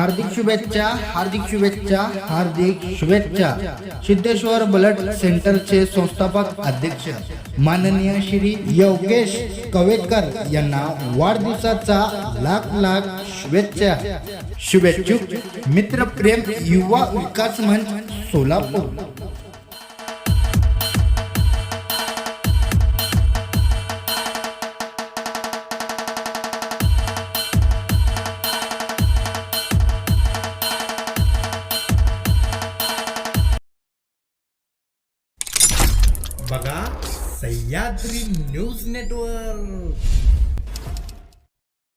हार्दिक शुभेच्छा सिद्धेश्वर ब्लड सेंटरचे संस्थापक अध्यक्ष माननीय श्री योगेश कवेकर यांना वाढदिवसाचा लाख शुभेच्छुक मित्र प्रेम युवा विकास मंच सोलापूर। बघा सह्याद्री न्यूज नेटवर्क।